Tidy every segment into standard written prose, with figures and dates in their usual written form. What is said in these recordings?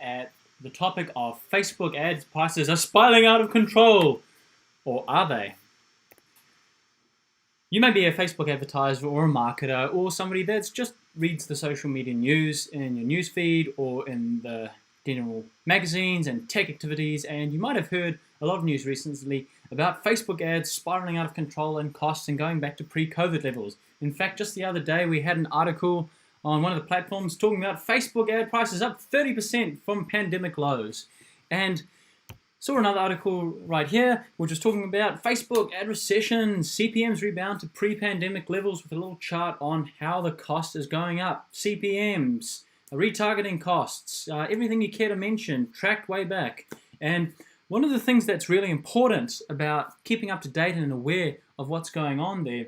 at the topic of Facebook ads prices are spiraling out of control. Or are they? You may be a Facebook advertiser or a marketer or somebody that just reads the social media news in your newsfeed or in the general magazines and tech activities, and you might have heard a lot of news recently about Facebook ads spiraling out of control and costs and going back to pre-COVID levels. In fact, just the other day we had an article on one of the platforms talking about Facebook ad prices up 30% from pandemic lows. And saw another article right here which was talking about Facebook ad recession, CPMs rebound to pre-pandemic levels with a little chart on how the cost is going up. CPMs, retargeting costs, everything you care to mention, tracked way back. And one of the things that's really important about keeping up to date and aware of what's going on there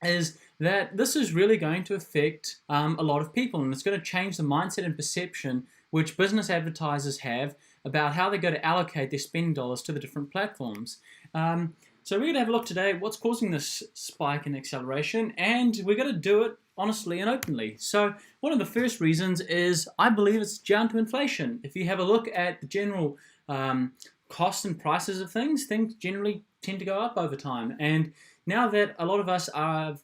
is that this is really going to affect a lot of people, and it's going to change the mindset and perception which business advertisers have about how they're going to allocate their spending dollars to the different platforms. So we're going to have a look today at what's causing this spike in acceleration, and we're going to do it honestly and openly. So one of the first reasons is I believe it's down to inflation. If you have a look at the general costs and prices of things generally tend to go up over time. And now that a lot of us are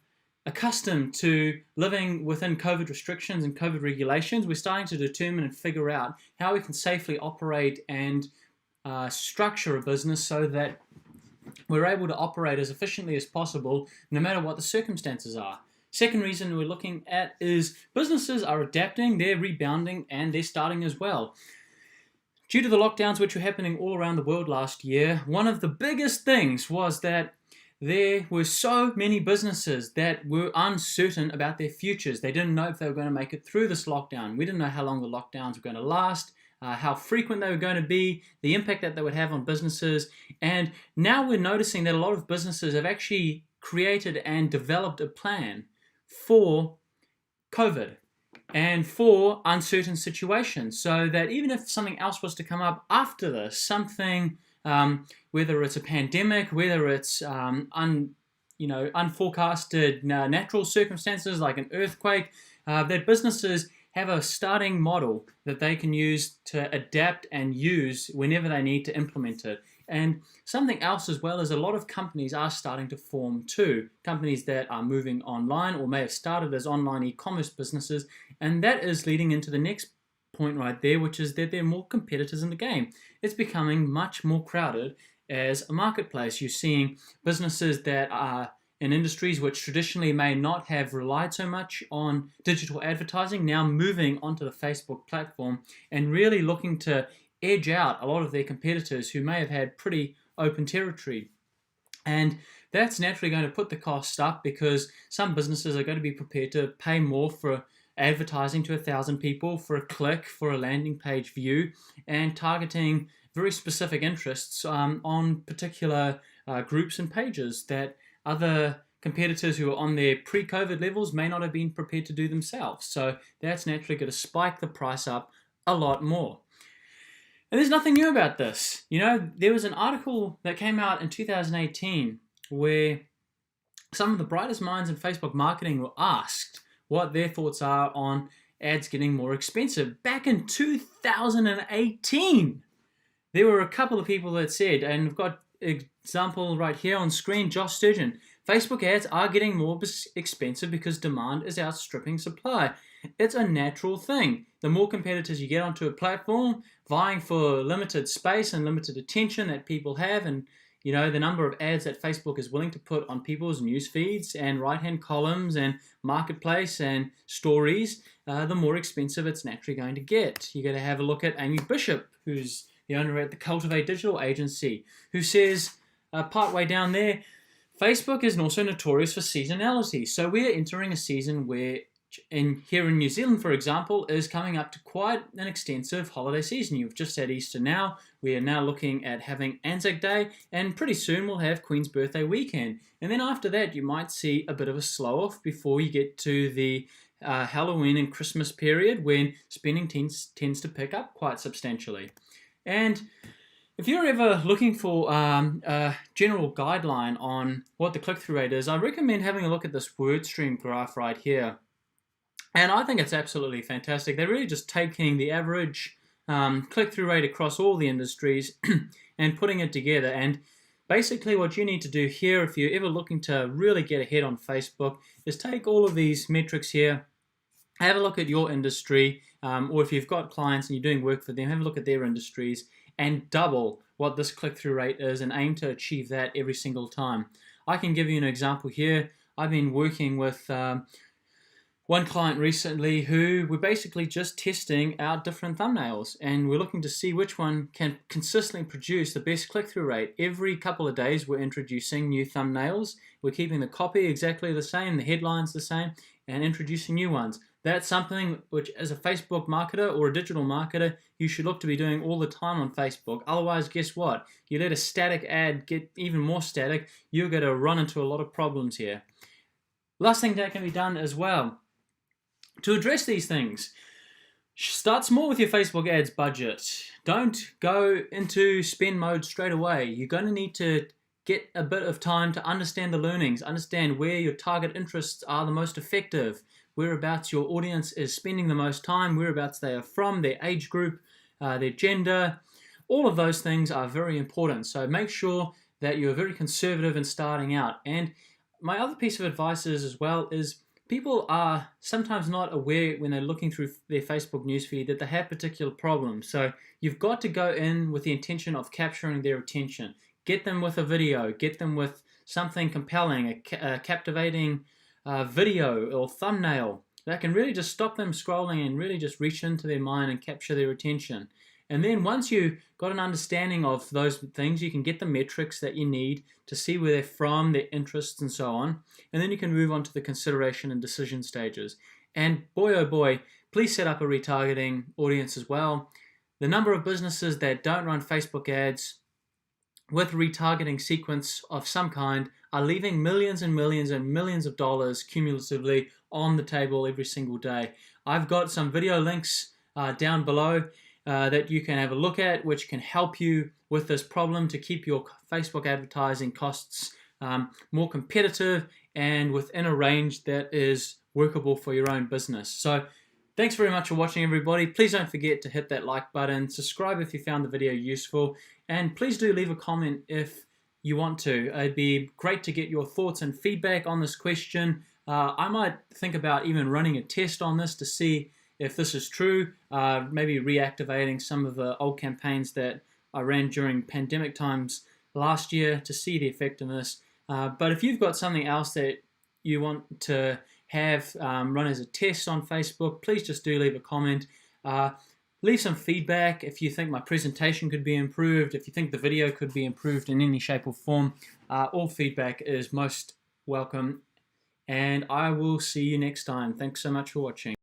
accustomed to living within COVID restrictions and COVID regulations, we're starting to determine and figure out how we can safely operate and structure a business so that we're able to operate as efficiently as possible no matter what the circumstances are. Second reason we're looking at is businesses are adapting, they're rebounding, and they're starting as well. Due to the lockdowns which were happening all around the world last year, one of the biggest things was that there were so many businesses that were uncertain about their futures. They didn't know if they were going to make it through this lockdown. We didn't know how long the lockdowns were going to last, how frequent they were going to be, the impact that they would have on businesses. And now we're noticing that a lot of businesses have actually created and developed a plan for COVID and for uncertain situations, so that even if something else was to come up after this, something whether it's a pandemic, whether it's unforecasted natural circumstances like an earthquake, that businesses have a starting model that they can use to adapt and use whenever they need to implement it. And something else as well is a lot of companies are starting to form too. Companies that are moving online or may have started as online e-commerce businesses, and that is leading into the next point right there, which is that there are more competitors in the game. It's becoming much more crowded as a marketplace. You're seeing businesses that are in industries which traditionally may not have relied so much on digital advertising now moving onto the Facebook platform and really looking to edge out a lot of their competitors who may have had pretty open territory. And that's naturally going to put the cost up because some businesses are going to be prepared to pay more for advertising to 1,000 people for a click, for a landing page view, and targeting very specific interests on particular groups and pages that other competitors who are on their pre-COVID levels may not have been prepared to do themselves. So that's naturally going to spike the price up a lot more. And there's nothing new about this. You know, there was an article that came out in 2018 where some of the brightest minds in Facebook marketing were asked what their thoughts are on ads getting more expensive. Back in 2018, there were a couple of people that said, and we've got an example right here on screen, Josh Sturgeon, Facebook ads are getting more expensive because demand is outstripping supply. It's a natural thing. The more competitors you get onto a platform, vying for limited space and limited attention that people have, and you know the number of ads that Facebook is willing to put on people's news feeds and right-hand columns and marketplace and stories, the more expensive it's naturally going to get. You're going to have a look at Amy Bishop, who's the owner at the Cultivate Digital Agency, who says, partway down there, Facebook is also notorious for seasonality. So we're entering a season where here in New Zealand, for example, is coming up to quite an extensive holiday season. You've just had Easter now. We are now looking at having Anzac Day, and pretty soon we'll have Queen's Birthday weekend. And then after that, you might see a bit of a slow off before you get to the Halloween and Christmas period when spending tends to pick up quite substantially. And if you're ever looking for a general guideline on what the click-through rate is, I recommend having a look at this word stream graph right here. And I think it's absolutely fantastic. They're really just taking the average click-through rate across all the industries and putting it together. And basically what you need to do here, if you're ever looking to really get ahead on Facebook, is take all of these metrics here, have a look at your industry, or if you've got clients and you're doing work for them, have a look at their industries and double what this click-through rate is and aim to achieve that every single time. I can give you an example here. I've been working with one client recently who we're basically just testing out different thumbnails, and we're looking to see which one can consistently produce the best click-through rate. Every couple of days we're introducing new thumbnails. We're keeping the copy exactly the same, the headlines the same, and introducing new ones. That's something which, as a Facebook marketer or a digital marketer, you should look to be doing all the time on Facebook. Otherwise, guess what? You let a static ad get even more static, you're going to run into a lot of problems here. Last thing that can be done as well, to address these things, start small with your Facebook ads budget. Don't go into spend mode straight away. You're going to need to get a bit of time to understand the learnings, understand where your target interests are the most effective, whereabouts your audience is spending the most time, whereabouts they are from, their age group, their gender. All of those things are very important. So make sure that you're very conservative in starting out. And my other piece of advice is as well is people are sometimes not aware when they're looking through their Facebook newsfeed that they have particular problems. So you've got to go in with the intention of capturing their attention. Get them with a video, get them with something compelling, a captivating video or thumbnail that can really just stop them scrolling and really just reach into their mind and capture their attention. And then once you've got an understanding of those things, you can get the metrics that you need to see where they're from, their interests, and so on. And then you can move on to the consideration and decision stages. And boy, oh boy, please set up a retargeting audience as well. The number of businesses that don't run Facebook ads with retargeting sequence of some kind are leaving millions and millions and millions of dollars cumulatively on the table every single day. I've got some video links down below that you can have a look at, which can help you with this problem to keep your Facebook advertising costs more competitive and within a range that is workable for your own business. So thanks very much for watching, everybody. Please don't forget to hit that like button, subscribe if you found the video useful, and please do leave a comment if you want to. It'd be great to get your thoughts and feedback on this question. I might think about even running a test on this to see if this is true, maybe reactivating some of the old campaigns that I ran during pandemic times last year to see the effectiveness. But if you've got something else that you want to have run as a test on Facebook, please just do leave a comment. Leave some feedback if you think my presentation could be improved, if you think the video could be improved in any shape or form. All feedback is most welcome, and I will see you next time. Thanks so much for watching.